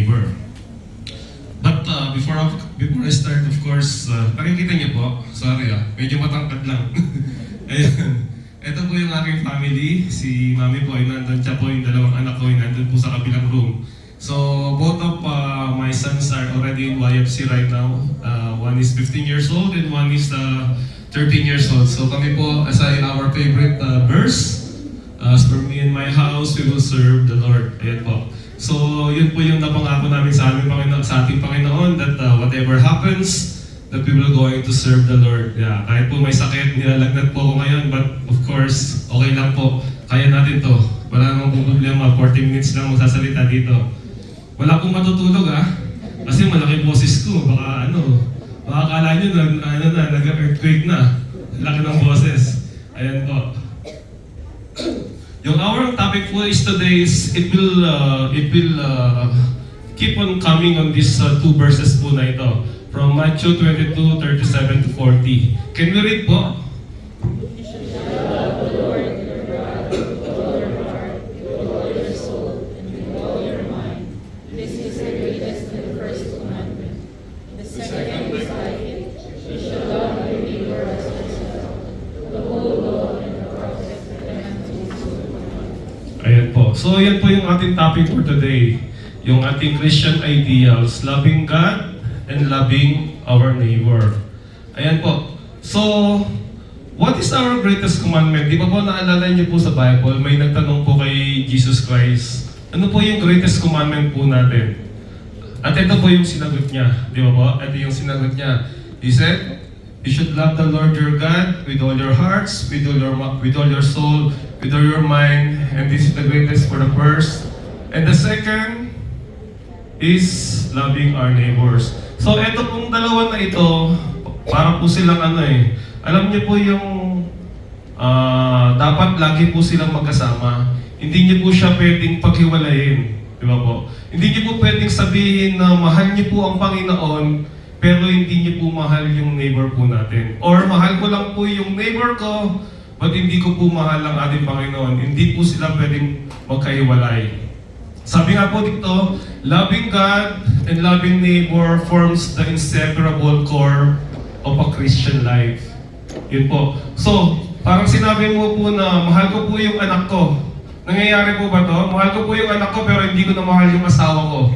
neighbor. But before I start, of course, nakikita niyo po, sorry medyo matangkad lang. Ayun. Ito po yung aking family. Si mami po ay nandun, siya po yung dalawang anak ko ay nandun po sa kabilang room. So both of my sons are already in YFC right now. One is 15 years old and one is 13 years old. So kami po, as our favorite verse, as for me and my house, we will serve the Lord. Ayan po. So yun po yung napangako namin sa ating Panginoon that whatever happens, that we will going to serve the Lord. Yeah, kahit po may sakit, nilalagnat po ako ngayon, but of course, okay lang po. Kaya natin to. Wala namang problema. 40 minutes lang magsasalita dito. Wala pong matutulog kasi malaki boses ko. Baka akala nyo nag-earthquake na. Laki ng boses. Ayan po. Yung our topic po is today is it will keep on coming on these two verses po na ito. From Matthew 22:37 to 40. Can we read po? You shall love the Lord your God with all your heart, with all your soul, and with all your mind. This is the greatest and first commandment. The second is like it. You shall love your neighbor as yourself. The whole law and the prophets depend on these two commandments. Ayan po. So yan po yung ating topic for today. Yung ating Christian ideals, loving God and loving our neighbor. Ayan po. So, what is our greatest commandment? Di ba po naalala niyo po sa Bible, may nagtanong po kay Jesus Christ, ano po yung greatest commandment po natin? At ito po yung sinagot niya. Di ba po? Ito yung sinagot niya. He said, you should love the Lord your God with all your hearts, with all your soul, with all your mind, and this is the greatest for the first. And the second is loving our neighbors. So, eto pong dalawa na ito, para po silang alam niyo po yung dapat lagi po silang magkasama. Hindi niyo po siya pwedeng paghiwalayin. Di ba po? Hindi niyo po pwedeng sabihin na mahal niyo po ang Panginoon, pero hindi niyo po mahal yung neighbor po natin. Or mahal ko lang po yung neighbor ko, but hindi ko po mahal ang ating Panginoon. Hindi po sila pwedeng magkahiwalay. Sabi nga po dito, loving God and loving neighbor forms the inseparable core of a Christian life. Yun po. So, parang sinabi mo po na mahal ko po yung anak ko. Nangyayari po ba to? Mahal ko po yung anak ko pero hindi ko na mahal yung asawa ko.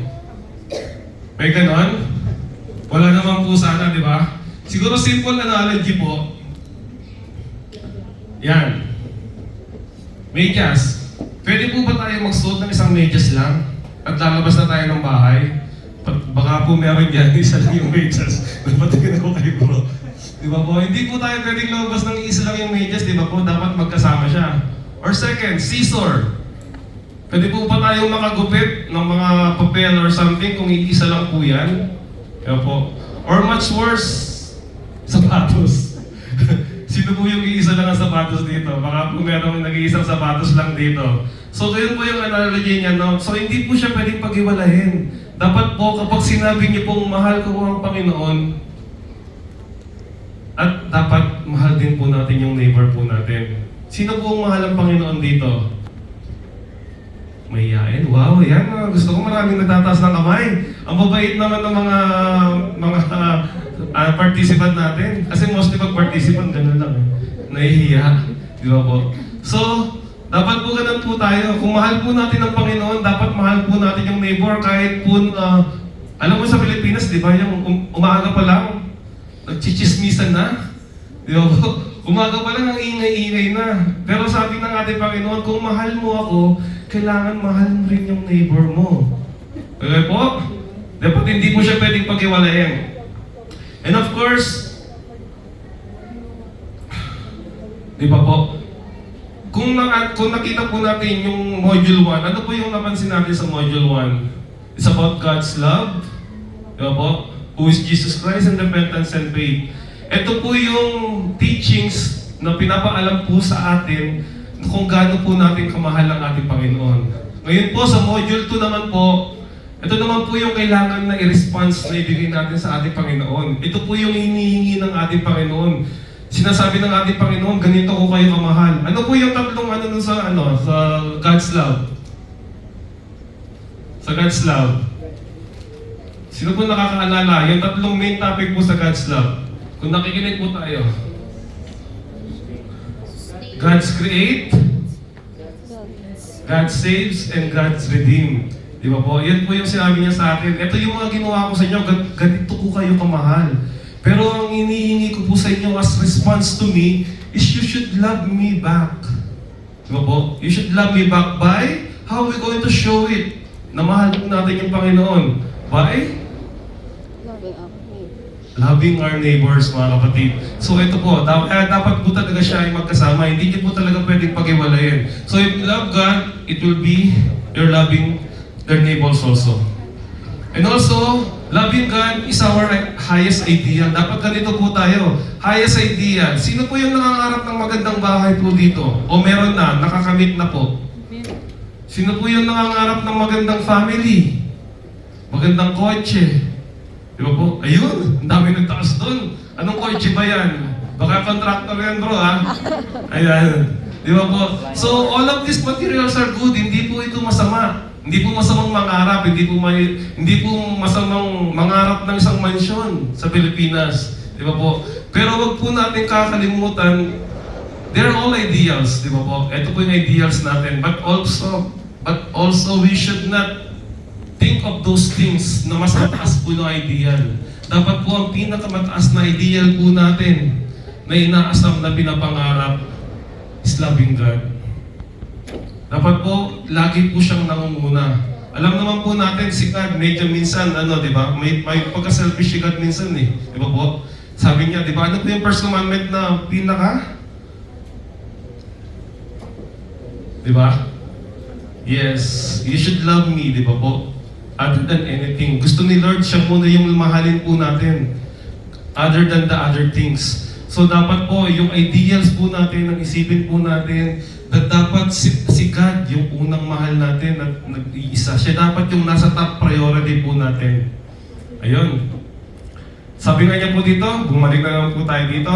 May ganon? Wala naman po sana, di ba? Siguro simple analogy po. Yan. Medyas. Pwede po ba tayo magsuot ng isang medyas lang? At lalabas na tayo ng bahay? Baka po meron yan, isa lang yung medyas. Napatingin ako kayo bro. Di ba po? Hindi po tayo pwedeng lumabas ng isa lang yung medyas, di ba po? Dapat magkasama siya. Or second, scissor. Pwede po ba tayong makagupit ng mga papel or something kung iisa lang po yan? Di ba po? Or much worse, sapatos. Sino po yung iisa lang ang sapatos dito? Baka po merong nag-iisang sapatos lang dito. So, yun po yung analogy niya, no? So, hindi po siya pwedeng paghiwalayin. Dapat po, kapag sinabi niyo pong mahal ko ang Panginoon, at dapat mahal din po natin yung neighbor po natin. Sino po ang mahal ang Panginoon dito? Mahihain? Wow, yan. Gusto ko maraming nagtataas ng kamay. Ang babait naman ng mga participant natin. Kasi mostly pag participant, gano'n lang. Nahihiya. Di ba po? So, dapat po ganun po tayo. Kung mahal po natin ang Panginoon, dapat mahal po natin yung neighbor kahit po, alam mo sa Pilipinas, di ba, yung umaga pa lang, nagchichismisan na. Di ba po? Umaga pa lang ang ingay-ingay na. Pero sabi ng ating Panginoon, kung mahal mo ako, kailangan mahal mo rin yung neighbor mo. Okay po? Dapat hindi po siya pwedeng paghiwalayin. And of course, di ba po? Kung nakita po natin yung module 1, ano po yung napansin natin sa module 1? It's about God's love. Di ba po? Who is Jesus Christ and repentance and faith. Ito po yung teachings na pinapaalam po sa atin kung gaano po natin kamahal ang ating Panginoon. Ngayon po sa module 2 naman po, ito naman po yung kailangan na i-response na ibigay natin sa ating Panginoon. Ito po yung hinihingi ng ating Panginoon. Sinasabi ng ating Panginoon, ganito ko kayo kamahal. Ano po yung tatlong sa God's love? Sa God's love. Sino po nakakaalala? Yung tatlong main topic po sa God's love. Kung nakikinig po tayo. God's create, God saves, and God's redeem. Di ba po? Yan po yung sinabi niya sa akin. Ito yung mga ginawa ko sa inyo. Ganito ko kayo kamahal. Pero ang inihingi ko po sa inyo as response to me is you should love me back. Di ba po? You should love me back by how we going to show it na mahal po natin yung Panginoon. By loving our neighbors, mga kapatid. So ito po, dapat po talaga siya ay magkasama. Hindi niyo po talaga pwedeng pag-iwalayin. So if you love God, it will be you're loving their neighbors also. And also, loving God is our highest ideal. Dapat ganito po tayo. Highest ideal. Sino po yung nangangarap ng magandang bahay po dito? O meron na, nakakamit na po? Sino po yung nangangarap ng magandang family? Magandang kotse? Di ba po? Ayun, ang dami nagtaas doon. Anong kotse ba yan? Baka contractor yan bro ha? Ayan. Di ba po? So all of these materials are good. Hindi po ito masama. Hindi po masamang mangarap. Hindi po masamang mangarap ng isang mansyon sa Pilipinas. Di ba po? Pero wag po natin kakalimutan, they're all ideals. Di ba po? Ito po yung ideals natin. But also we should not think of those things na mas mataas po na ideal. Dapat po ang pinakamataas na ideal po natin na inaasam na pinapangarap is loving God. Dapat po, lagi po siyang nangunguna. Alam naman po natin si God, medyo minsan, di ba? May pagka-selfish si God minsan eh. Di ba po? Sabi niya, di ba? Ano po yung first commandment na pinaka? Di ba? Yes, you should love me, di ba po? Other than anything. Gusto ni Lord, siya muna yung mahalin po natin. Other than the other things. So dapat po, yung ideals po natin, ang isipin po natin, na dapat si God yung unang mahal natin at nag-iisa. Siya dapat yung nasa top priority po natin. Ayun. Sabi nga niya po dito, bumalik na naman po tayo dito.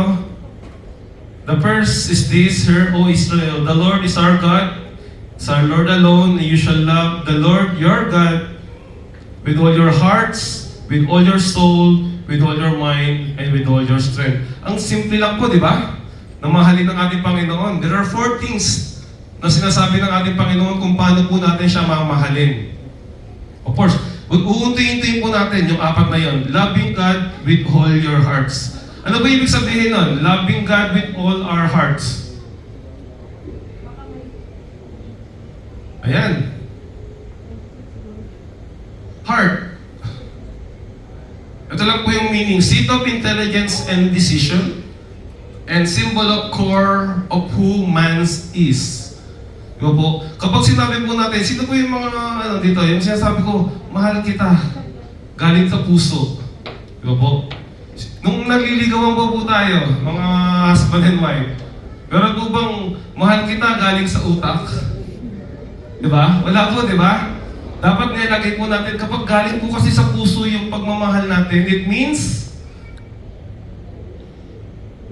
The first is this, Hear, O Israel, the Lord is our God. It's our Lord alone, and you shall love the Lord your God with all your hearts, with all your soul, with all your mind, and with all your strength. Ang simple lang po, di ba? Na mahalin ng ating Panginoon. There are 4 things na sinasabi ng ating Panginoon kung paano po natin siya mamahalin. Of course, uunti-untiin po natin yung 4 na yon. Loving God with all your hearts. Ano ba ibig sabihin nun? Loving God with all our hearts. Ayan. Heart. Ito lang po yung meaning. Seat of intelligence and decision, and symbol of core of who man is. Diba po? Kapag sinabi po natin, sino po yung mga dito, yung sinasabi ko, mahal kita, galing sa puso. Diba po? Nung naliligawan po tayo, mga husband and wife, pero po bang mahal kita galing sa utak? Diba? Wala po, diba? Dapat nilagay po natin, kapag galing po kasi sa puso yung pagmamahal natin, it means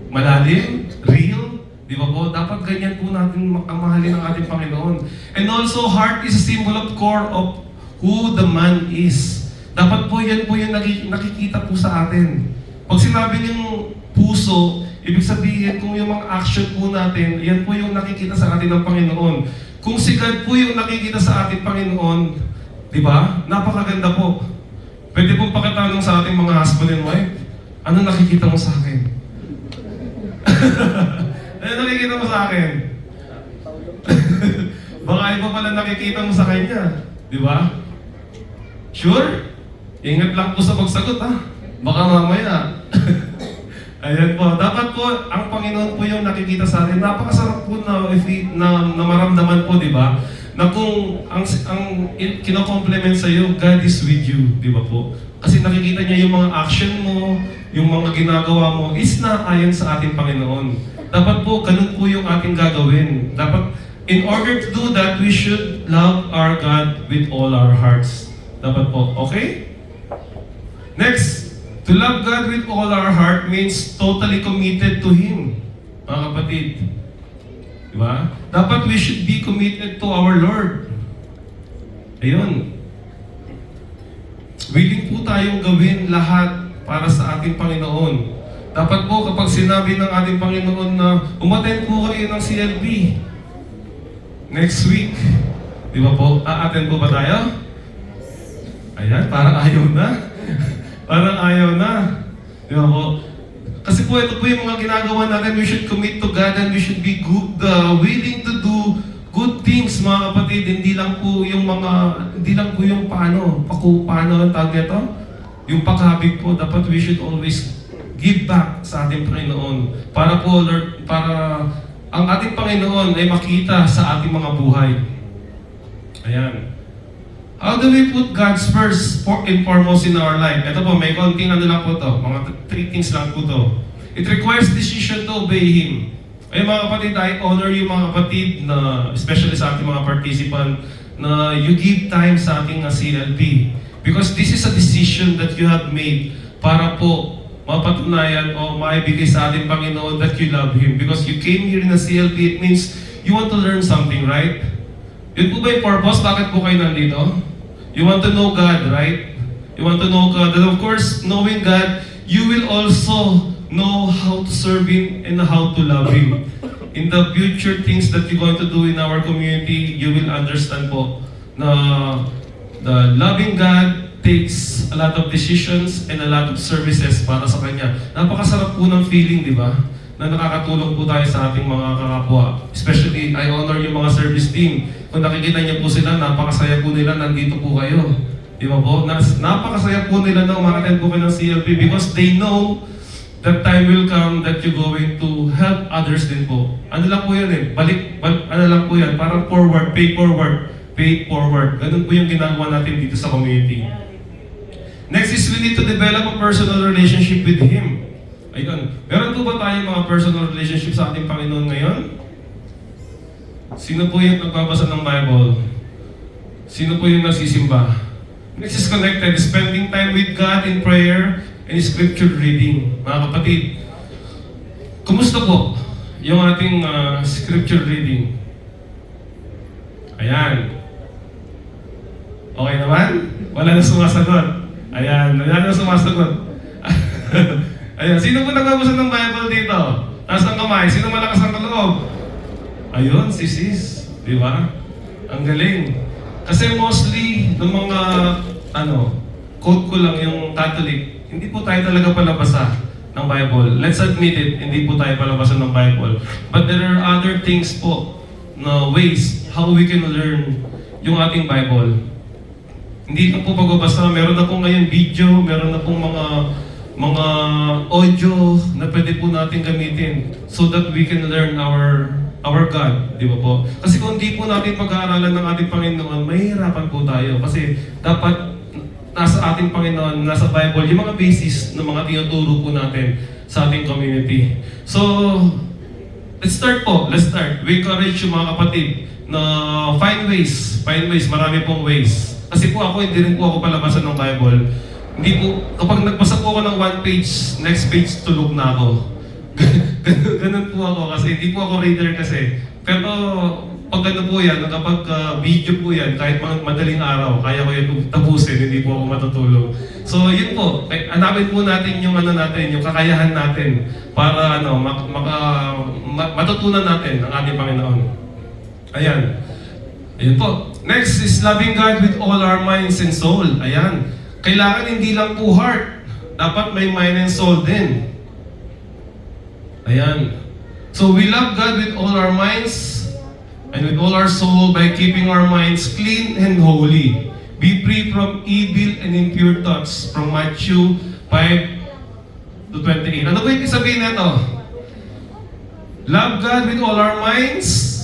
malalim, real, di ba po? Dapat ganyan po natin ang mahalin ng ating Panginoon. And also, heart is a symbol of core of who the man is. Dapat po yan po yung nakikita po sa atin. Pag sinabi niyong puso, ibig sabihin kung yung mga action po natin, yan po yung nakikita sa atin ng Panginoon. Kung si God po yung nakikita sa ating Panginoon, di ba? Napakaganda po. Pwede pong pakitanong sa ating mga husband and wife, ano nakikita mo sa akin? Ano nakikita mo sa akin? Baka iba pala nakikita mo sa kanya. Di ba? Sure? Ingat lang po sa pagsagot ha. Baka mamaya. Ayan po. Dapat po, ang Panginoon po yung nakikita sa atin. Napakasarap po na maramdaman po, di ba? Na kung ang kino-compliment sa iyo, God is with you, di ba po? Kasi nakikita niya yung mga action mo, yung mga ginagawa mo, is na ayon sa ating Panginoon. Dapat po, ganun po yung ating gagawin. Dapat, in order to do that, we should love our God with all our hearts. Dapat po, okay? Next, to love God with all our heart means totally committed to Him. Mga kapatid. Diba? Dapat we should be committed to our Lord. Ayun. willing po tayong gawin lahat para sa ating Panginoon. Dapat po kapag sinabi ng ating Panginoon na umattend po kayo ng CLB next week, di ba po? A-attend po ba tayo? Ayan, parang ayaw na. Parang ayaw na. Di ba po? Kasi po ito po yung mga ginagawa natin. We should commit to God and we should be good, willing to do good things, mga kapatid. Hindi lang po yung paano ang tawag nito? Yung pakabig po. Dapat we should always give back sa ating Panginoon. Para po, Lord, para ang ating Panginoon ay makita sa ating mga buhay. Ayan. How do we put God's first and foremost in our life? Ito po, may konting ano lang po to. Mga 3 things lang po to. It requires decision to obey Him. Ay mga kapatid, I honor yung mga kapatid na, especially sa ating mga participant, na you give time sa ating CLP. Because this is a decision that you have made para po mapatunayan o maibigay sa ating Panginoon that you love Him. Because you came here in a CLP, it means you want to learn something, right? Yun po ba yung purpose? Bakit po kayo nandito? You want to know God, right? You want to know God. And of course, knowing God, you will also know how to serve Him and how to love Him. In the future things that you're going to do in our community, you will understand po na the loving God takes a lot of decisions and a lot of services para sa Kanya. Napakasarap po ng feeling, di ba? Na nakakatulong po tayo sa ating mga kakapwa. Especially, I honor yung mga service team. Kung nakikita niyo po sila, napakasaya po nila, nandito po kayo. Di ba po? Napakasaya po nila na umakaten po kayo ng CLP because they know that time will come that you're going to help others din po. Ano lang po yan eh, ano lang po yan, parang forward, pay forward, pay forward. Ganun po yung ginagawa natin dito sa community. Next is we need to develop a personal relationship with Him. Ayun. Meron po ba tayong mga personal relationship sa ating Panginoon ngayon? Sino po yung nagbabasa ng Bible? Sino po yung nagsisimba? Next is connected, spending time with God in prayer and scripture reading. Mga kapatid, kumusta po yung ating scripture reading? Ayan. Okay naman? Wala na sumasagot. Ayan, wala na sumasagot. Ayan, sino po nagbabasa ng Bible dito? Taas ng kamay, sino malakas ang kaloob? Ayun, si sis. Di ba? Ang galing. Kasi mostly, ng mga, quote ko lang yung Catholic, hindi po tayo talaga palabasa ng Bible. Let's admit it, hindi po tayo palabasa ng Bible. But there are other things po, na ways how we can learn yung ating Bible. Hindi lang po pagbabasa, meron na po ngayon video, meron na pong mga audio na pwede po natin gamitin so that we can learn our God, di ba po? Kasi kung hindi po natin pag-aaralan ng ating Panginoon, mahihirapan po tayo. Kasi dapat nasa ating Panginoon, nasa Bible, yung mga basis ng mga tinuturo po natin sa ating community. So, let's start po. Let's start. We encourage yung mga kapatid na find ways, marami pong ways. Kasi po ako, hindi rin po ako palabasan ng Bible. Hindi po, kapag nagbasa po ako ng 1 page, next page tulog na ako. Ganun po ako kasi hindi po ako reader kasi. Pero pag ano po yan, kapag video po yan, kahit madaling araw, kaya ko yung tapusin, hindi po ako matutulog. So yun po, hanapin po natin yung yung kakayahan natin para matutunan natin ang ating Panginoon. Ayan. Ayun po. Next is loving God with all our minds and soul. Ayan. Kailangan hindi lang po heart. Dapat may mind and soul din. Ayan. So we love God with all our minds and with all our soul by keeping our minds clean and holy. Be free from evil and impure thoughts from Matthew 5:28. Ano ba ibig sabihin nito? Love God with all our minds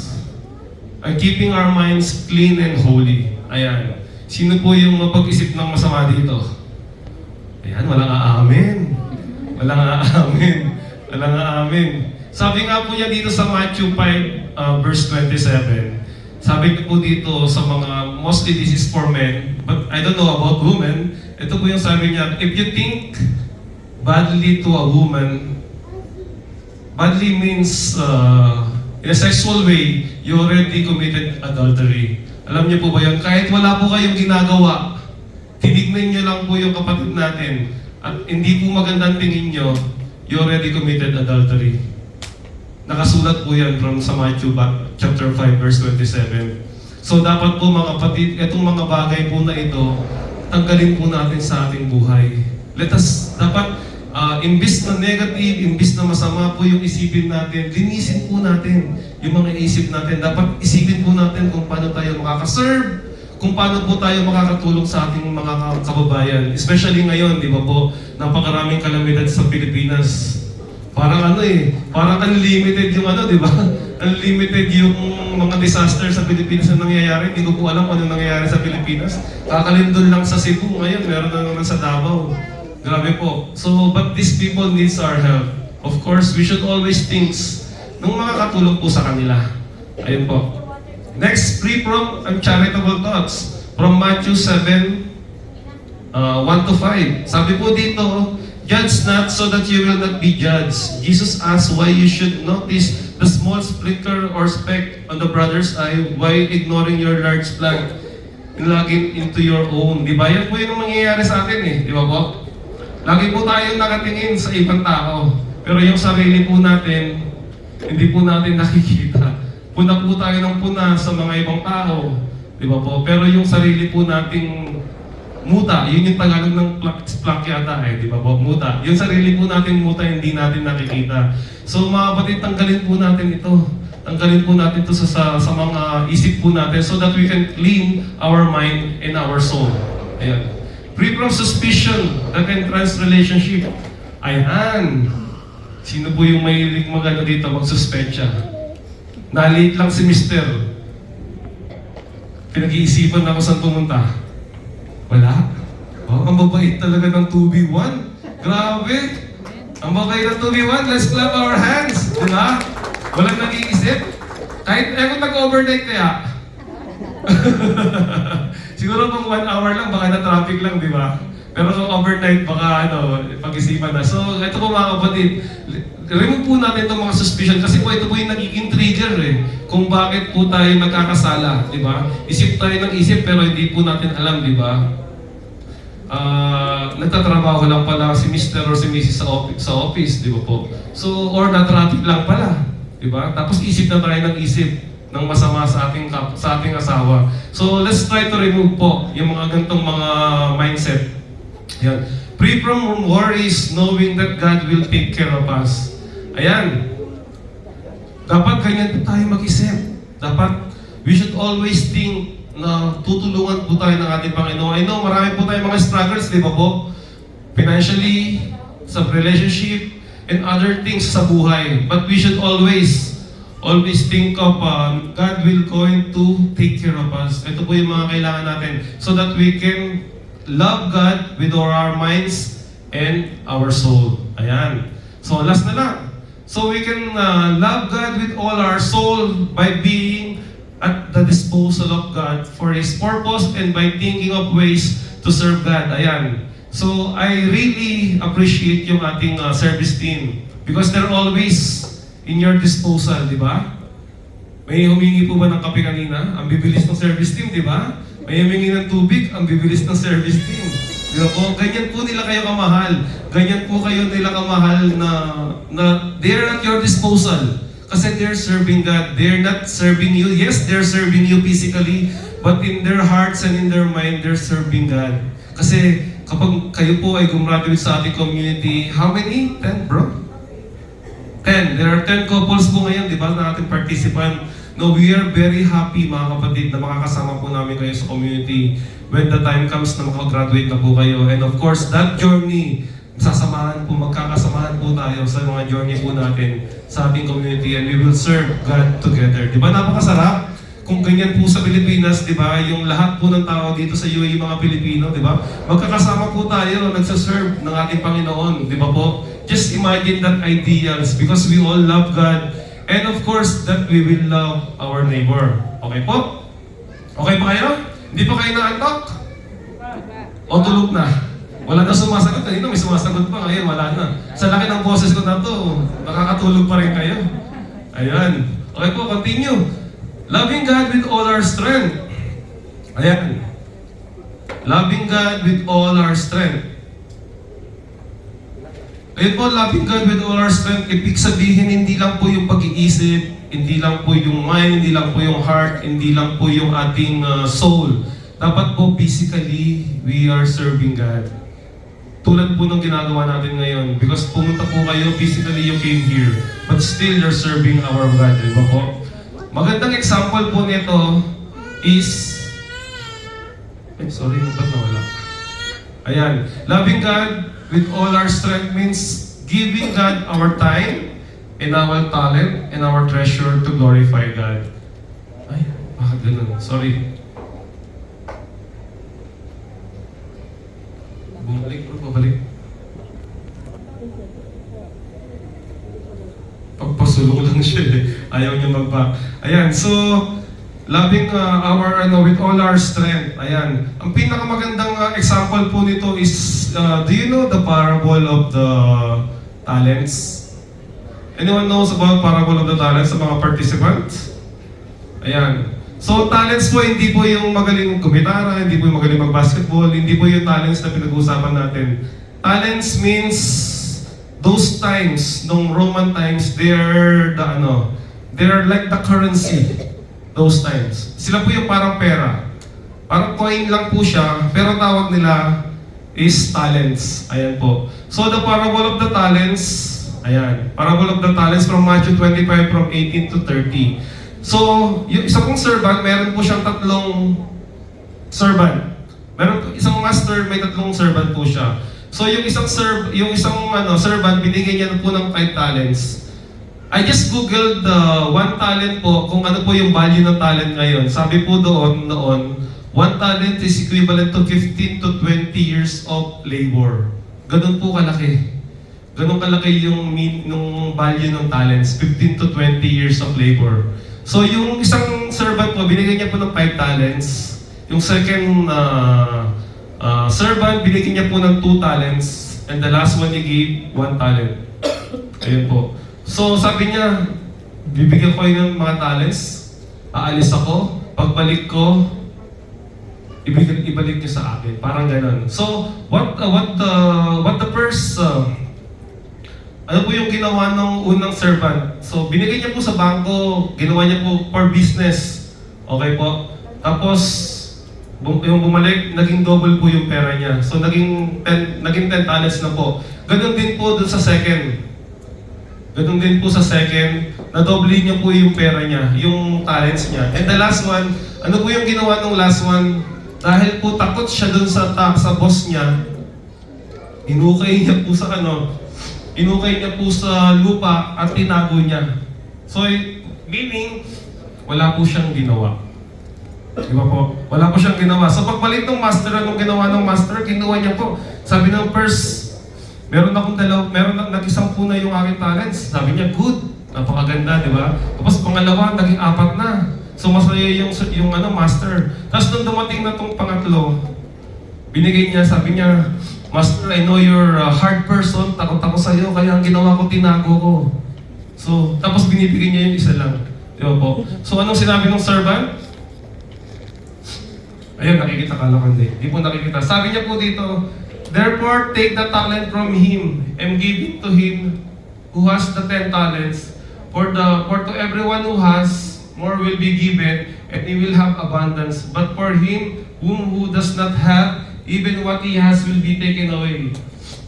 and keeping our minds clean and holy. Ayan. Sino po yung mapag-isip ng masama dito? Ayan, walang aamin. Walang aamin. Walang aamin. Sabi nga po niya dito sa Matthew 5, verse 27, sabi po dito sa mga, mostly this is for men, but I don't know about women. Ito po yung sabi niya, if you think badly to a woman, badly means in a sexual way, you already committed adultery. Alam niyo po ba yan? Kahit wala po kayong ginagawa, tinignan nyo lang po yung kapatid natin at hindi po magandang tingin nyo, you already committed adultery. Nakasulat po yan from sa Matthew chapter 5 verse 27. So dapat po mga kapatid, itong mga bagay po na ito, tanggalin po natin sa ating buhay. Dapat imbis na negative, imbis na masama po yung isipin natin, linisin po natin yung mga isip natin. Dapat isipin po natin kung paano tayo makakaserve, kung paano po tayo makakatulong sa ating mga kababayan. Especially ngayon, di ba po, napakaraming kalamidad sa Pilipinas. Parang parang unlimited yung di ba? Unlimited yung mga disaster sa Pilipinas na nangyayari. Hindi ko po alam ano nangyayari sa Pilipinas. Kakalindol lang sa Cebu, ngayon meron na naman sa Davao. Grabe po. So, but these people needs our help. Of course, we should always think nung makakatulong po sa kanila. Ayun po. Next, free from uncharitable thoughts. From Matthew 7, 1 to 5. Sabi po dito, judge not so that you will not be judged. Jesus asked why you should notice the small splinter or speck on the brother's eye while ignoring your large plank and logging into your own. Di ba? Yan po yung mangyayari sa atin Di ba po? Lagi po tayong nakatingin sa ibang tao. Pero yung sarili po natin, hindi po natin nakikita. Puna po tayo ng puna sa mga ibang tao. Di ba po? Pero yung sarili po nating muta, yun yung Tagalog ng plank yata di ba po? Muta. Yung sarili po nating muta, hindi natin nakikita. So mga kapatid, tanggalin po natin ito. Tanggalin po natin ito sa mga isip po natin so that we can clean our mind and our soul. Ayan. Free from suspicion that entrance relationship. Ayan. Sino po yung mahilig dito, magsuspetsya? Naliit lang si Mister. Pinag-iisipan na ako saan pumunta. Wala? Oh, ang babait talaga ng 2B1. Grabe! Ang babait ng 2B1. Let's clap our hands. Diba? Walang nag-iisip. Kahit kung nag-overnight kaya. Siguro pang 1 hour lang, baka na-traffic lang, di ba? Pero kung overnight, baka pag-isipan na. So, ito po mga kapatid, remove po natin itong mga suspicion kasi po ito po yung nagiging trigger kung bakit po tayo nagkakasala, di ba? Isip tayo ng isip pero hindi po natin alam, di ba? Nagtatrabaho lang pala si Mr. or si Mrs. sa office, di ba po? So, or na-traffic lang pala, di ba? Tapos isip na tayo ng isip ng masama sa ating asawa. So, let's try to remove po yung mga ganitong mga mindset. Yan. Free from worries, knowing that God will take care of us. Ayan. Dapat ganyan po tayo mag-isip. Dapat, we should always think na tutulungan po tayo ng ating Panginoon. I know, marami po tayong mga struggles, di ba po? Financially, sa relationship, and other things sa buhay. But we should always think of God will going to take care of us. Ito po yung mga kailangan natin so that we can love God with all our minds and our soul. Ayan. So, last na lang. So, we can love God with all our soul by being at the disposal of God for His purpose and by thinking of ways to serve God. Ayan. So, I really appreciate yung ating service team because they're always in your disposal, di ba? May humingi po ba ng kape kanina? Ang bibilis ng service team, di ba? May humingi ng tubig, ang bibilis ng service team. Di ba po? Ganyan po nila kayo kamahal. Ganyan po kayo nila kamahal na they're at your disposal. Kasi they're serving God. They're not serving you. Yes, they're serving you physically, but in their hearts and in their mind, they're serving God. Kasi kapag kayo po ay gumraduate sa ating community, how many? 10, bro? 10. There are 10 couples po ngayon, di ba, na ating participant. No, we are very happy mga kapatid na makakasama po namin kayo sa community when the time comes na makagraduate na po kayo. And of course, that journey, magkakasamahan po tayo sa mga journey po natin sa ating community and we will serve God together. Di ba, napakasarap? Kung ganyan po sa Pilipinas, di ba, yung lahat po ng tao dito sa UAE, mga Pilipino, di ba, magkakasama po tayo, nagsaserve ng ating Panginoon, di ba po? Just imagine that ideals because we all love God and of course that we will love our neighbor. Okay po? Okay pa kayo? Hindi pa kayo naantok? O tulog na? Wala na sumasagot. Kanina may sumasagot pa. Ngayon wala na. Sa laki ng boses ko na to, nakakatulog pa rin kayo. Ayan. Okay po, continue. Loving God with all our strength. Ayan. Loving God with all our strength. Ayun po, loving God with all our strength, ibig sabihin hindi lang po yung pag-iisip, hindi lang po yung mind, hindi lang po yung heart, hindi lang po yung ating soul. Dapat po physically, we are serving God. Tulad po ng ginagawa natin ngayon. Because pumunta po kayo, physically you came here. But still, you're serving our God. Diba po? Magandang example po nito is... sorry, ba't nawala? Ayan. Loving God with all our strength means giving God our time and our talent and our treasure to glorify God. Ay, bakit ganun? Sorry. Bumalik bro, babalik. Pagpasulong lang siya eh. Ayaw niya mag-back. Ayan, so loving with all our strength. Ayan. Ang pinakamagandang example po nito is, do you know the parable of the talents? Anyone knows about parable of the talents sa mga participants? Ayan. So, talents po, hindi po yung magaling kumitara, hindi po yung magaling mag-basketball, hindi po yung talents na pinag-uusapan natin. Talents means those times, nung Roman times, they're like the currency. Those times. Sila po yung parang pera. Parang coin lang po siya, pero tawag nila is talents. Ayan po. So, the parable of the talents, ayan. Parable of the talents from Matthew 25 from 18 to 30. So, yung isa pong servant, meron po siyang tatlong servant. Meron po, isang master, may tatlong servant po siya. So, yung isang servant, binigyan niya po ng 5 talents. I just googled the 1 talent po, kung ano po yung value ng talent ngayon. Sabi po noon, 1 talent is equivalent to 15 to 20 years of labor. Ganun po kalaki. Ganun kalaki yung nung value ng talents, 15 to 20 years of labor. So yung isang servant po, binigyan niya po ng 5 talents. Yung second servant, binigyan niya po ng 2 talents. And the last one, he gave 1 talent. Ayun po. So sabi niya, bibigyan ko kayo ng mga talents, aalis ako, pagbalik ko, ibalik niyo sa akin. Parang ganun. So, what the first, ano po yung ginawa ng unang servant? So, binigay niya po sa bangko, ginawa niya po for business. Okay po? Tapos, yung bumalik, naging double po yung pera niya. So, naging 10 talents na po. Ganun din po dun sa second. Ganun din po sa second, na-double niya po yung pera niya, yung talents niya. And the last one, ano po yung ginawa ng last one? Dahil po takot siya dun sa boss niya, inukay niya po sa lupa at tinago niya. So, meaning, wala po siyang ginawa. Di ba po? Wala po siyang ginawa. So, pagbalik ng master, anong ginawa ng master? Kinuha niya po. Sabi ng first, nag-isang po na yung aking talents. Sabi niya, good. Napakaganda, di ba? Tapos pangalawa, naging 4 na. So masaya yung master. Tapos nung dumating na tong pangatlo, binigay niya, sabi niya, Master, I know you're a hard person, takot ako sa'yo, kaya ang ginawa ko, tinago ko. So, tapos binibigay niya yung isa lang. Di ba po? So anong sinabi ng servant? Ayun, nakikita ka lang hindi. Di po nakikita. Sabi niya po dito, therefore, take the talent from him and give it to him who has the 10 talents. For to everyone who has, more will be given, and he will have abundance. But for him who does not have, even what he has will be taken away.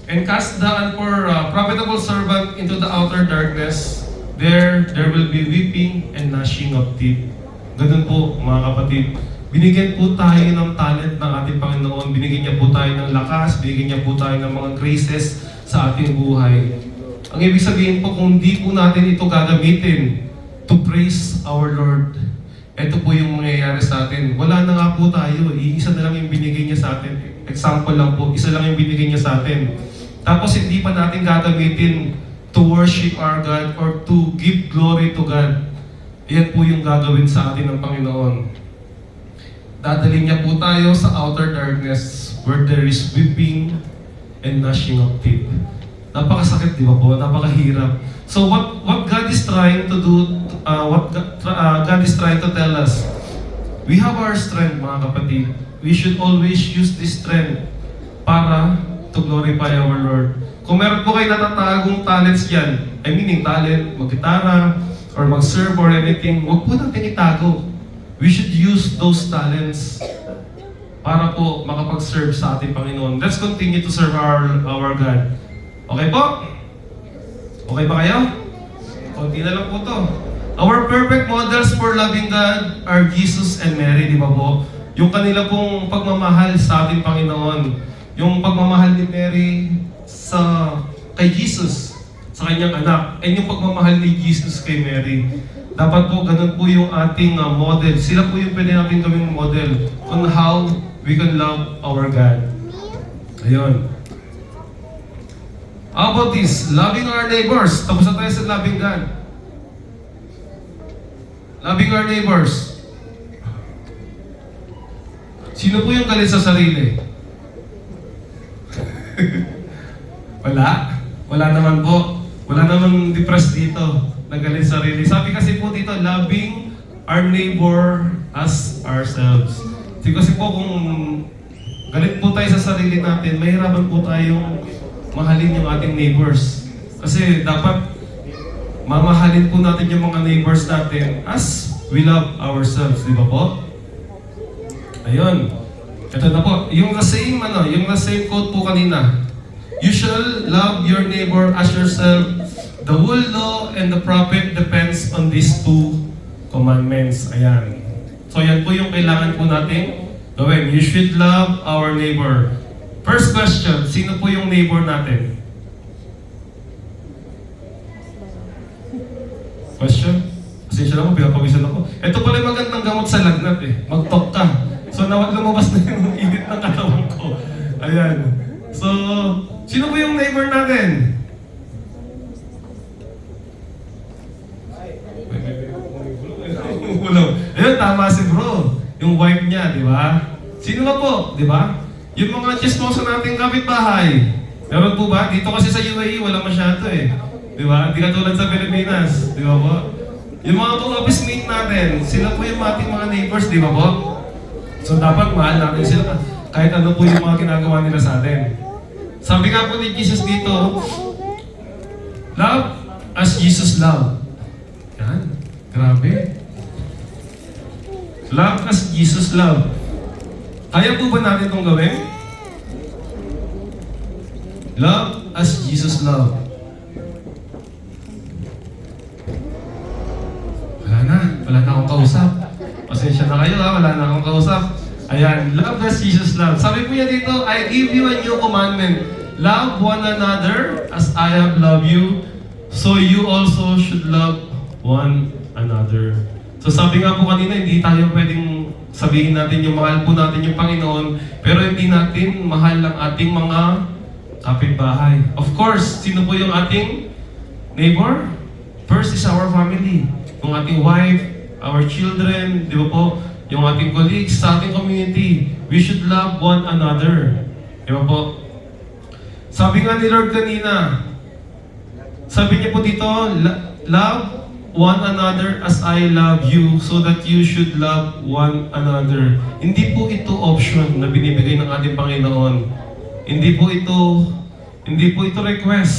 And cast the unprofitable servant into the outer darkness. There will be weeping and gnashing of teeth. Ganun po, mga kapatid. Binigyan po tayo ng talent ng ating Panginoon. Binigyan niya po tayo ng lakas. Binigyan niya po tayo ng mga graces sa ating buhay. Ang ibig sabihin po, kung hindi po natin ito gagamitin to praise our Lord, ito po yung mangyayari sa atin. Wala na nga po tayo. Isa na lang yung binigay niya sa atin. Example lang po, isa lang yung binigay niya sa atin. Tapos hindi pa natin gagamitin to worship our God or to give glory to God. Yan po yung gagawin sa atin ng Panginoon. Dadalhin niya po tayo sa outer darkness where there is weeping and gnashing of teeth. Napakasakit, di ba po? Napakahirap. So what God is trying to do, God is trying to tell us, we have our strength, mga kapatid. we should always use this strength para to glorify our Lord. Kung meron po kayo natatagong talents yan, I mean, talent, mag-gitara, or mag-serve or anything, huwag po natin itago. We should use those talents para po makapag-serve sa ating Panginoon. Let's continue to serve our God. Okay po? Okay ba kayo? Konti na lang po to. Our perfect models for loving God are Jesus and Mary, di ba po? Yung kanila pong pagmamahal sa ating Panginoon. Yung pagmamahal ni Mary kay Jesus, sa kanyang anak, and yung pagmamahal ni Jesus kay Mary. Dapat po, ganun po yung ating model. Sila po yung pwede natin gawing model on how we can love our God. Ayun. How about this? Loving our neighbors. Tapos na tayo sa loving God. Loving our neighbors. Sino po yung galit sa sarili? Wala? Wala naman po. Wala naman depressed dito. Nagalit sa sarili. Sabi kasi po dito, loving our neighbor as ourselves. Kasi po kung galit po tayo sa sarili natin, mahirapan po tayong mahalin yung ating neighbors. Kasi dapat mamahalin po natin yung mga neighbors natin as we love ourselves. Di ba po? Ayun. Ito na po. Yung the same quote po kanina. You shall love your neighbor as yourself. The whole law and the prophet depends on these two commandments. Ayan. So yan po yung kailangan po natin gawin. You should love our neighbor. First question, sino po yung neighbor natin? Question? Pasensya na po, pinapawisan ako. Ito pala yung magandang gamot sa lagnat eh. Mag-talk ka. So lumabas na yung init ng katawan ko. Ayan. So, sino po yung neighbor natin? Ayun, tama si bro. Yung wife niya, di ba? Sino na po, di ba? Yung mga chismoso nating kapitbahay. Meron po ba? Dito kasi sa UAE, wala masyado eh. Di ba? Di katulad sa Pilipinas. Di ba po? Yung mga pong office mate natin, sila po yung ating mga neighbors, di ba po? So dapat mahal natin sila. Kahit ano po yung mga ginagawa nila sa atin. Sabi nga po ni Jesus dito, love as Jesus loved. Yan. Grabe. Love as Jesus loved. Kaya po ba natin itong gawin? Love as Jesus loved. Wala na akong kausap. Pasensya na kayo ha, wala na akong kausap. Ayan, love as Jesus loved. Sabi po niya dito, I give you a new commandment. Love one another as I have loved you, so you also should love one another. So sabi nga po kanina, hindi tayo pwedeng sabihin natin yung mahal po natin yung Panginoon, pero hindi natin mahal ang ating mga kapitbahay. Of course, sino po yung ating neighbor? First is our family. Yung ating wife, our children, di ba po? Yung ating colleagues, sa ating community. We should love one another. Di ba po? Sabi nga ni Lord kanina, sabi niya po dito, love one another as I love you, so that you should love one another. Hindi po ito option na binibigay ng ating Panginoon. Hindi po ito request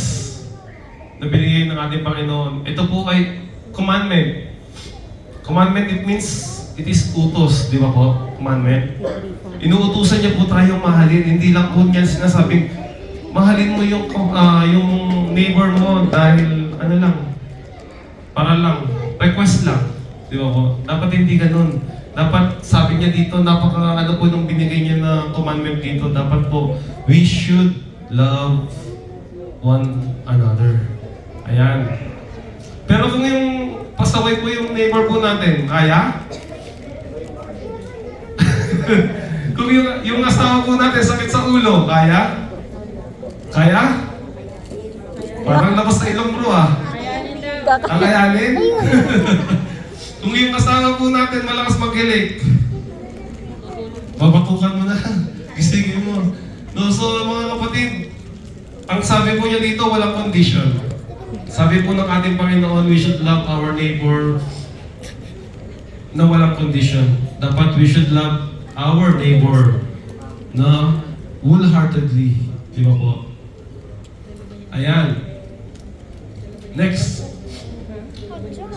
na binigay ng ating Panginoon. Ito po ay commandment. Commandment, it means, it is utos, di ba po? Commandment. Inuutusan niya po tayong mahalin. Hindi lang po niya sinasabing, mahalin mo yung neighbor mo dahil, para lang, request lang. Di ba po? Dapat hindi ganun. Dapat, sabi niya dito, po nung binigay niya na commandment dito, dapat po, we should love one another. Ayan. Pero kung yung pasaway po yung neighbor po natin, kaya? Kung yung asawa po natin sakit sa ulo, kaya? Kaya? Parang labas na ilong bro ah. Kakayanin? Kung yung asawa po natin malakas maghilik, babatukan mo na. Gisingin mo. No, so mga kapatid, ang sabi po niya dito, walang condition. Sabi po ng ating Panginoon, we should love our neighbor na walang condition. Dapat we should love our neighbor na wholeheartedly. Di ba po? Ayan. Next.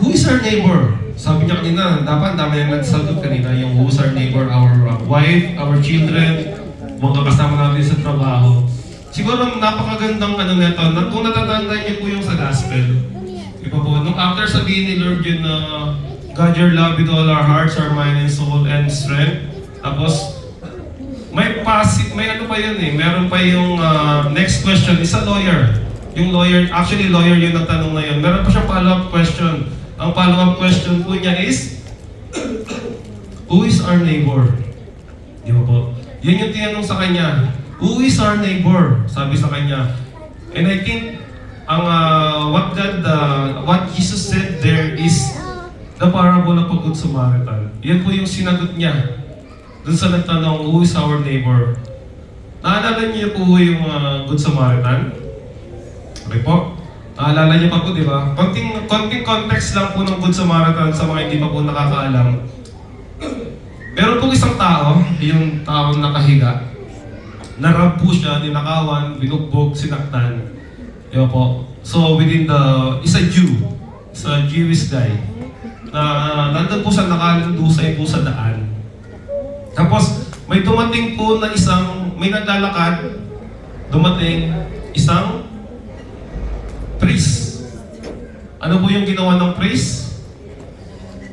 Who is our neighbor? Sabi niya kanina, dapat dami na nagsagot kanina, yung who is our neighbor, our wife, our children, mga kasama natin sa trabaho. Siguro napakagandang ano nito, kung natatandaan niyo po yung sa gospel, iba po, nung after sabihin ni Lord yun na God your love with all our hearts, our mind and soul and strength, tapos may ano pa yun eh, meron pa yung next question, is a lawyer. Yung lawyer, actually lawyer yung nagtanong na yun. Meron pa siyang follow-up question. Ang follow-up question po niya is, who is our neighbor? Di ba po? Yun yung tinanong sa kanya. Who is our neighbor? Sabi sa kanya. And I think, what Jesus said there is the parable of a good Samaritan. Yan po yung sinagot niya. Doon sa nagtanong, who is our neighbor? Naalala niyo po yung good Samaritan? Okay po. Naalala niyo pa po, di ba? Konting context lang po ng Good Samaritan sa mga hindi pa po nakakaalam. Meron po isang tao, yung taong nakahiga. Narab po siya, ninakawan, binugbog, sinaktan. Di ba po? So within is a Jew. Is a Jewish guy. Na nandun po siya nakalandusay po sa daan. Tapos may dumating po na may naglalakad, dumating isang priest. Ano po yung ginawa ng priest?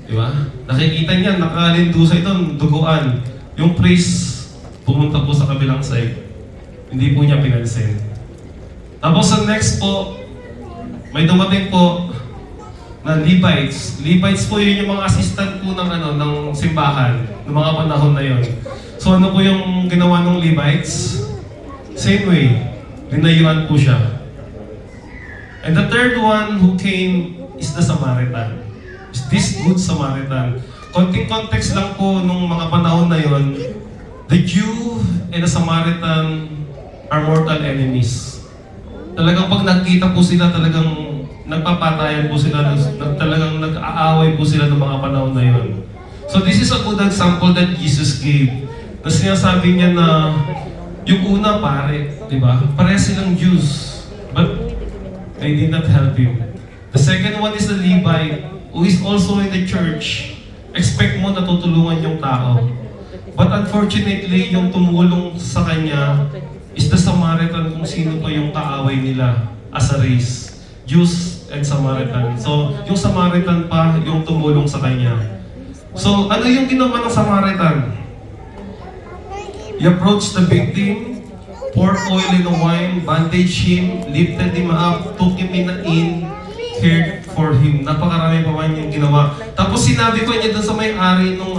Di ba? Nakikita niya, nakalindusay doon, duguan. Yung priest, pumunta po sa kabilang side. Hindi po niya pinansin. Tapos sa next po, may dumating po na Levites. Levites po yun yung mga assistant po ng simbahan, ng mga panahon na yun. So ano po yung ginawa ng Levites? Same way, linayuan po siya. And the third one who came is the Samaritan. Is this good Samaritan. Konting context lang po nung mga panahon na yon. The Jew and the Samaritan are mortal enemies. Talagang pag nagkita po sila, talagang nagpapatayan po sila, talagang nag-aaway po sila ng mga panahon na yon. So this is a good example that Jesus gave. Na sinasabi niya na yung una pare, di ba? Pare silang Jews. But they did not help him. The second one is the Levite, who is also in the church. Expect mo na tutulungan yung tao. But unfortunately, yung tumulong sa kanya is the Samaritan, kung sino pa yung kaaway nila as a race. Jews and Samaritan. So, yung Samaritan pa yung tumulong sa kanya. So, ano yung ginawa ng Samaritan? He approached the victim, poured oil in the wine, bandaged him, lifted him up, took him in the inn, cared for him. Napakarami pa man yung ginawa. Tapos sinabi ko niya doon sa may-ari nung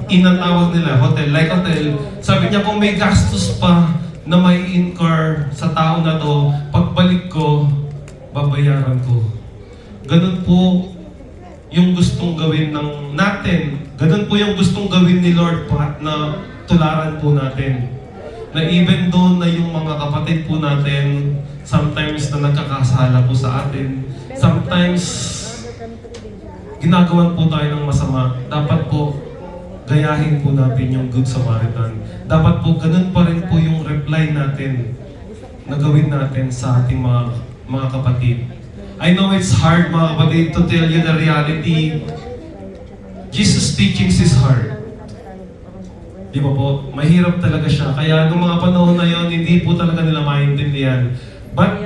inn ang tawag nila, hotel, like hotel. Sabi niya, kung may gastos pa na may incur sa tao na to, pagbalik ko, babayaran ko. Ganun po yung gustong gawin natin. Ganun po yung gustong gawin ni Lord na tularan po natin. Na even doon na yung mga kapatid po natin, sometimes na nagkakasala po sa atin, sometimes ginagawan po tayo ng masama, dapat po gayahin po natin yung Good Samaritan. Dapat po ganun pa rin po yung reply natin na gawin natin sa ating mga kapatid. I know it's hard mga kapatid to tell you the reality. Jesus' teachings is hard. Di ba po? Mahirap talaga siya. Kaya nung mga panahon na yon, hindi po talaga nila maintindihan. But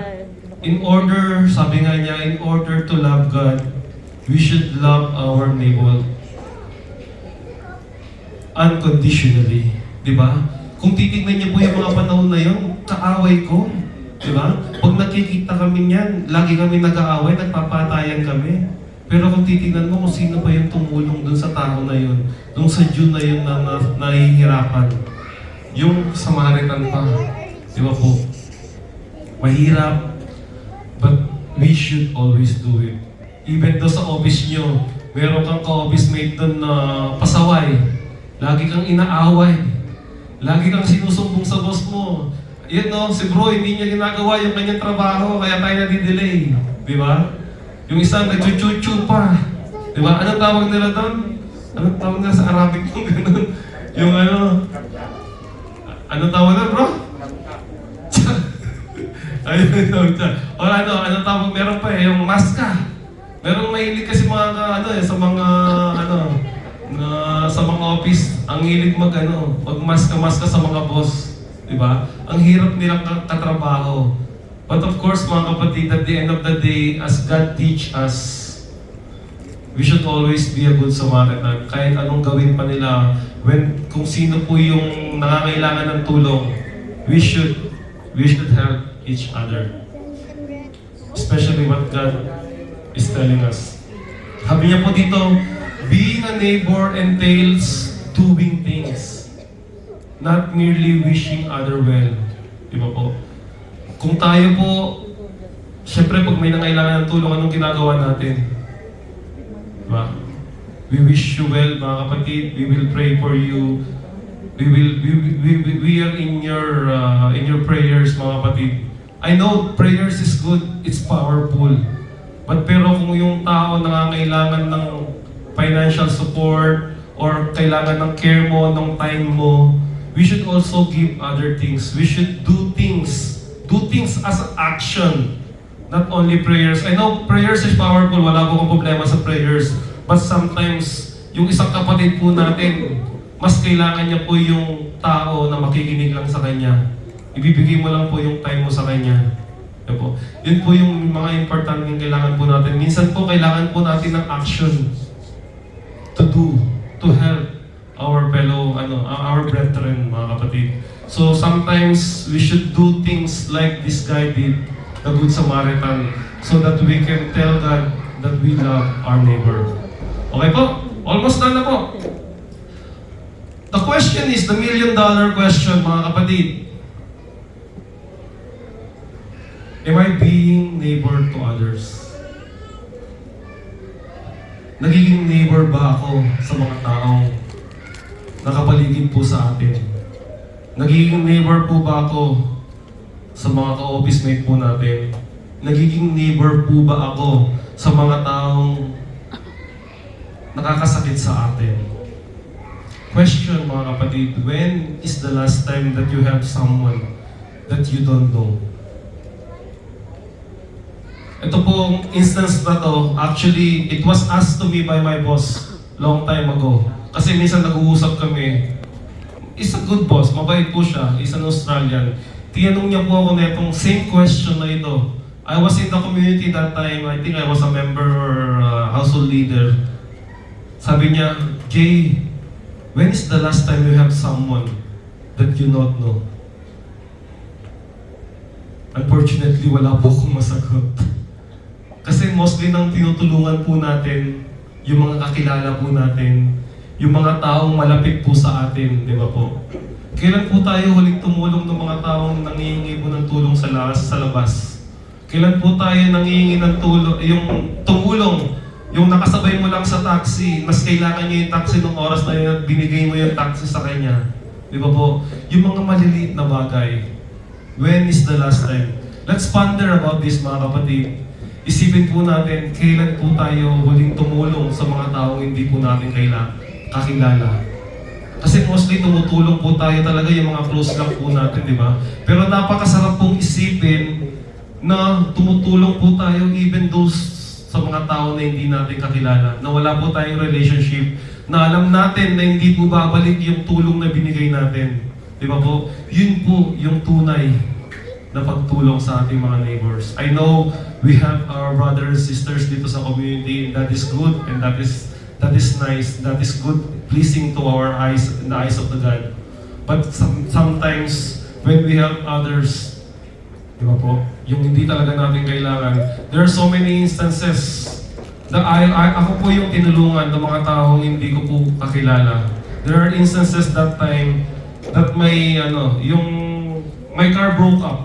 in order, sabi nga niya, in order to love God, we should love our neighbor unconditionally. Di ba? Kung titignan niyo po yung mga panahon na yon, kaaway ko. Di ba? Pag nakikita kami niyan, lagi kami nag-aaway, nagpapatayan kami. Pero kung titignan mo kung sino pa yung tumulong dun sa tao na yun, dun sa Jew na yun na nahihirapan, yung Samaritan pa. Di ba po? Mahirap, but we should always do it. Even though sa office nyo, meron kang ka-office mate dun na pasaway, lagi kang inaaway, lagi kang sinusumbong sa boss mo. Yan no, si bro, hindi niya ginagawa yung kanyang trabaho, kaya tayo nadidelay. Di ba? Yung isa, nagchuchuchu pa. Di ba? Anong tawag nila doon? Anong tawag nila sa Arabic kung gano'n? Yung ano tawag na bro? Ayun, or ano tawag, meron pa yung maska. Merong mahilig kasi mga sa mga sa mga office, ang hilig magmaska sa mga boss, di ba? Ang hirap nilang katrabaho. But of course, mga kapatid, at the end of the day, as God teach us, we should always be a good Samaritan. Kahit anong gawin pa nila, kung sino po yung nangangailangan ng tulong, we should help each other. Especially what God is telling us. Sabi niya po dito, being a neighbor entails doing things, not merely wishing other well. Di ba po? Kung tayo po, syempre pag may nangailangan ng tulong, anong ginagawa natin? Diba? We wish you well, mga kapatid. We will pray for you. We are in your prayers, mga kapatid. I know prayers is good. It's powerful. But pero kung yung tao nangangailangan ng financial support or kailangan ng care mo, ng time mo, we should also give other things. We should do things as an action, not only prayers. I know prayers is powerful, wala po akong problema sa prayers. But sometimes, yung isang kapatid po natin, mas kailangan niya po yung tao na makikinig lang sa kanya. Ibibigay mo lang po yung time mo sa kanya. Yun po yung mga importanteng kailangan po natin. Minsan po, kailangan po natin ng action to help our fellow, our brethren, mga kapatid. So sometimes we should do things like this guy did, the Good Samaritan, so that we can tell God that we love our neighbor. Okay po? Almost done na po. The question is the $1 million question, mga kapatid. Am I being neighbor to others? Nagiging neighbor ba ako sa mga taong nakapaligid po sa atin? Nagiging neighbor po ba ako sa mga ka-office mate po natin? Nagiging neighbor po ba ako sa mga taong nakakasakit sa atin? Question, mga kapatid, when is the last time that you have someone that you don't know? Ito pong instance na to, actually, it was asked to me by my boss long time ago. Kasi minsan nag-uusap kami. He's a good boss, mabait po siya, he's an Australian. Tinanong niya po ako na itong same question na ito. I was in the community that time, I think I was a member or household leader. Sabi niya, Jay, when is the last time you have someone that you not know? Unfortunately, wala po akong masagot. Kasi mostly nang tinutulungan po natin, yung mga kakilala po natin, yung mga taong malapit po sa atin, di ba po? Kailan po tayo huling tumulong ng mga taong nangihingi po ng tulong sa labas? Kailan po tayo nangihingi ng tulong, yung nakasabay mo lang sa taxi, mas kailangan niya yung taxi nung oras na yun at binigay mo yung taxi sa kanya? Di ba po? Yung mga maliliit na bagay. When is the last time? Let's ponder about this, mga kapatid. Isipin po natin, kailan po tayo huling tumulong sa mga taong hindi po natin kakilala. Kasi mostly tumutulong po tayo talaga yung mga close lang po natin, di ba? Pero napakasarap pong isipin na tumutulong po tayo even those sa mga tao na hindi natin kakilala, na wala po tayong relationship, na alam natin na hindi po babalik yung tulong na binigay natin. Di ba po? Yun po yung tunay na pagtulong sa ating mga neighbors. I know we have our brothers and sisters dito sa community, and that is good, and that is nice, that is good, pleasing to our eyes, in the eyes of the God. But sometimes, when we help others, di ba po, yung hindi talaga natin kailangan, there are so many instances na ako po yung tinulungan ng mga taong hindi ko po kakilala. There are instances that time that my car broke up.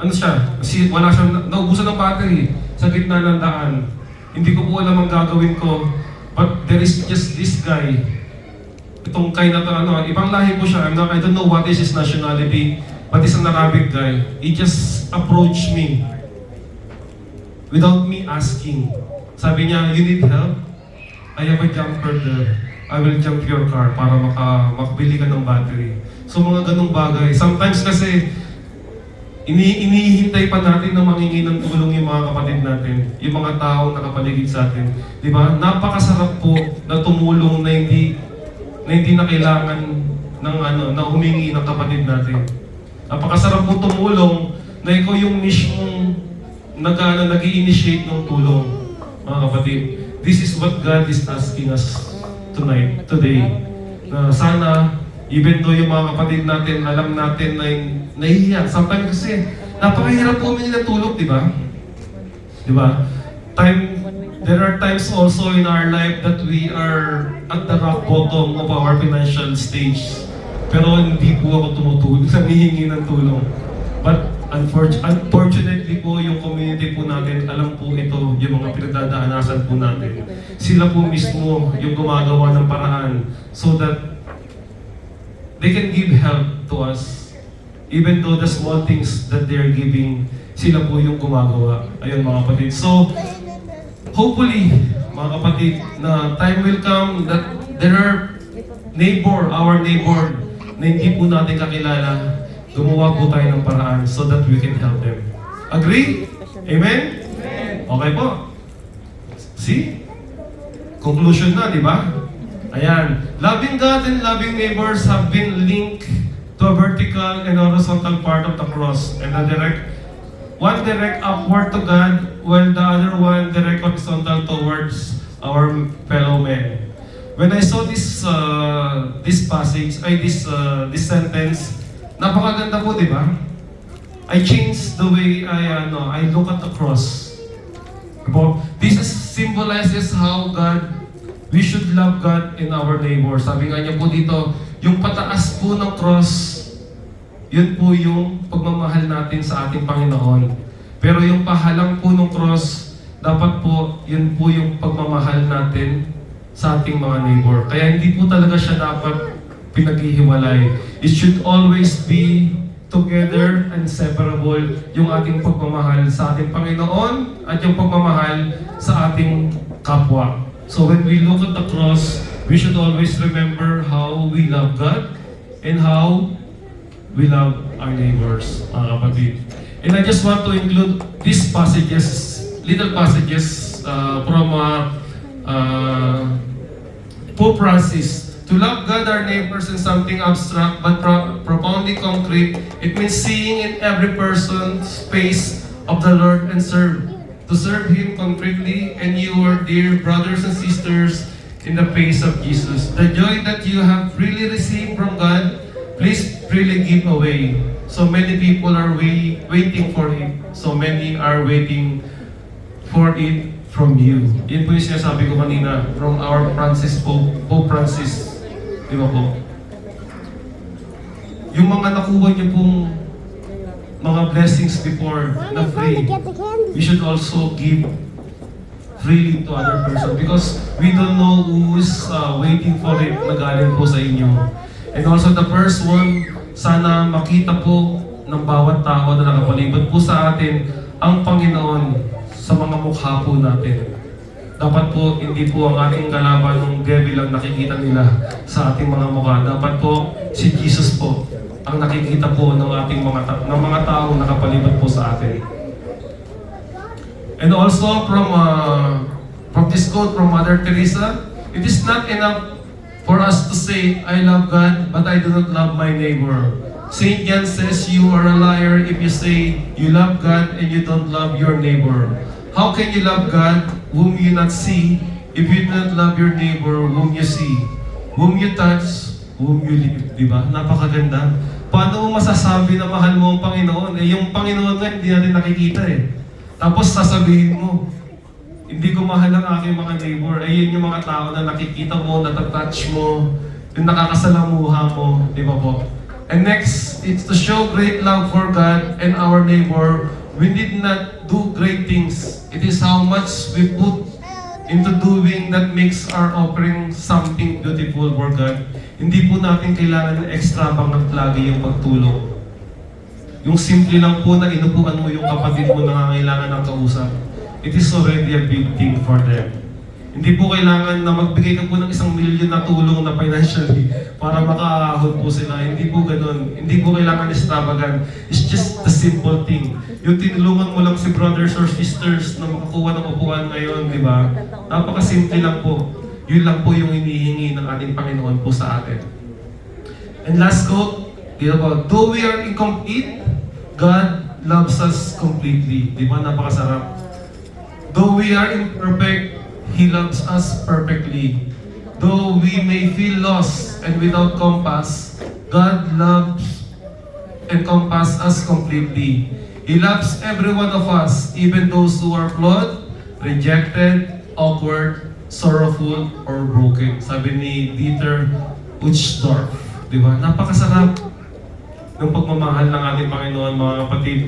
Wala siyang, naubusan ng battery sa gitna ng daan. Hindi ko po alam ang gagawin ko. But there is just this guy. Itong kay na to, ibang lahi po siya. I don't know what is his nationality, but he's an Arabic guy. He just approached me without me asking. Sabi niya, you need help? I have a jumper there. I will jump your car para makabili ka ng battery. So mga ganong bagay. Sometimes kasi, inihintay pa natin na mangingi ng tulong yung mga kapatid natin, yung mga taong nakapaligid sa atin. Di ba? Napakasarap po na tumulong na hindi na kailangan ng na humingi ng kapatid natin. Napakasarap po tumulong na ikaw yung mismong nag-i-initiate ng tulong, mga kapatid. This is what God is asking us today. Na sana, even though yung mga kapatid natin, alam natin na nahihiya. Sometimes kasi, napakahirap po humingi ng tulong, di ba? Di ba? There are times also in our life that we are at the rock bottom of our financial stage. Pero hindi po ako tumutulong, humihingi ng tulong. But unfortunately po, yung community po natin, alam po ito, yung mga pinagdadaanan po natin. Sila po mismo yung gumagawa ng paraan so that they can give help to us. Even though the small things that they're giving, sila po yung gumagawa. Ayun mga kapatid. So, hopefully, mga kapatid, na time will come that there are our neighbor, na hindi po natin kakilala, gumawa po tayo ng paraan so that we can help them. Agree? Amen? Okay po. See? Conclusion na, di ba? Ayan. Loving God and loving neighbors have been linked to a vertical and horizontal part of the cross, and one direct upward to God, while the other one direct horizontal towards our fellow men. When I saw this passage, this sentence, napakaganda po, di ba? I changed the way I look at the cross. This symbolizes how we should love God and our neighbor. Sabi nga niya po dito, yung pataas po ng cross, yun po yung pagmamahal natin sa ating Panginoon. Pero yung pahalang po ng cross, dapat po, yun po yung pagmamahal natin sa ating mga neighbor. Kaya hindi po talaga siya dapat pinaghihiwalay. It should always be together and separable yung ating pagmamahal sa ating Panginoon at yung pagmamahal sa ating kapwa. So when we look at the cross, we should always remember how we love God and how we love our neighbors, mga kapatid. And I just want to include these little passages from Pope Francis. To love God, our neighbors, is something abstract but profoundly concrete. It means seeing in every person's face of the Lord and to serve Him concretely, and your dear brothers and sisters in the face of Jesus. The joy that you have really received from God, please really give away. So many people are waiting for it. So many are waiting for it from you. Yun po yung sinasabi ko kanina from our Pope Francis. Di ba po? Yung mga nakuha niyo pong mga blessings before na free, we should also give freely to other person because we don't know who's waiting for it na galing po sa inyo. And also the first one, sana makita po ng bawat tao na nakapalibot po sa atin ang Panginoon sa mga mukha po natin. Dapat po, hindi po ang ating kalaban ng devil ang nakikita nila sa ating mga mukha. Dapat po, si Jesus po ang nakikita po ng ating mga taong nakapalibot po sa atin. And also from this quote from Mother Teresa, it is not enough for us to say, I love God, but I do not love my neighbor. St. John says, you are a liar if you say you love God and you don't love your neighbor. How can you love God whom you not see if you do not love your neighbor whom you see? Whom you touch, whom you live. Diba? Napakaganda. Paano mo masasabi na mahal mo ang Panginoon? Yung Panginoon nga hindi natin nakikita eh. Tapos sasabihin mo, hindi ko mahal ang aking mga neighbor. Ayun yung mga tao na nakikita mo, natatouch mo, yung nakakasalamuha mo. Di ba po? And next, it's to show great love for God and our neighbor. We did not do great things. It is how much we put into doing that makes our offering something beautiful for God. Hindi po natin kailangan ng extravagant lagi yung pagtulong. Yung simple lang po na inupuan mo yung kapatid mo na nangangailangan ng kausap. It is already a big thing for them. Hindi po kailangan na magbigay ka po ng 1 million na tulong na financially para makaahon po sila. Hindi po ganun. Hindi po kailangan extravagant. It's just the simple thing. Yung tinulungan mo lang si brothers or sisters na makakuha ng upuan ngayon, di ba? Napakasimple lang po. Yun lang po yung hinihingi ng ating Panginoon po sa atin. And last quote, dito po, though we are incomplete, God loves us completely. Di ba? Napakasarap. Though we are imperfect, He loves us perfectly. Though we may feel lost and without compass, God loves and encompasses us completely. He loves every one of us, even those who are flawed, rejected, awkward, sorrowful, or broken. Sabi ni Dieter Uchtdorf. Di ba? Napakasarap ng pagmamahal ng ating Panginoon, mga kapatid.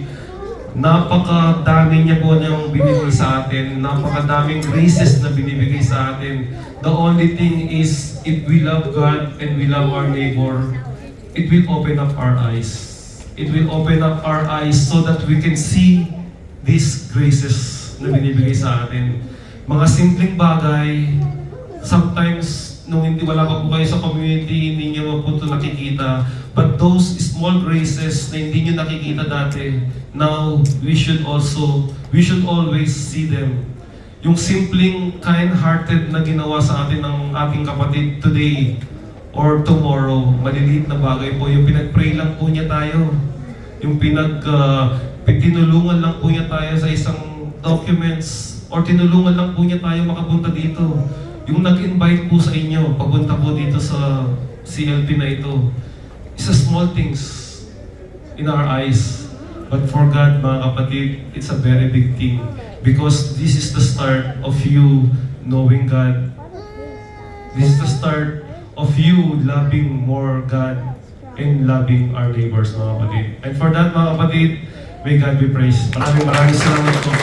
Napakadami niya po niyang binigay sa atin. Napakadaming graces na binibigay sa atin. The only thing is, if we love God and we love our neighbor, it will open up our eyes. It will open up our eyes so that we can see these graces na binibigay sa atin. Mga simpleng bagay, sometimes nung hindi wala pa po kayo sa community, hindi nyo po ito nakikita. But those small graces na hindi nyo nakikita dati, now we should always see them. Yung simpleng kind-hearted na ginawa sa atin ng ating kapatid today or tomorrow, maliliit na bagay po. Yung pinag-pray lang po niya tayo. Yung tinulungan lang po niya tayo sa isang documents or tinulungan lang po niya tayo makapunta dito. Yung nag-invite po sa inyo, papunta po dito sa CLP na ito. It's a small things in our eyes. But for God, mga kapatid, it's a very big thing. Because this is the start of you knowing God. This is the start of you loving more God and loving our neighbors, mga kapatid. And for that, mga kapatid, may God be praised. Maraming salamat po.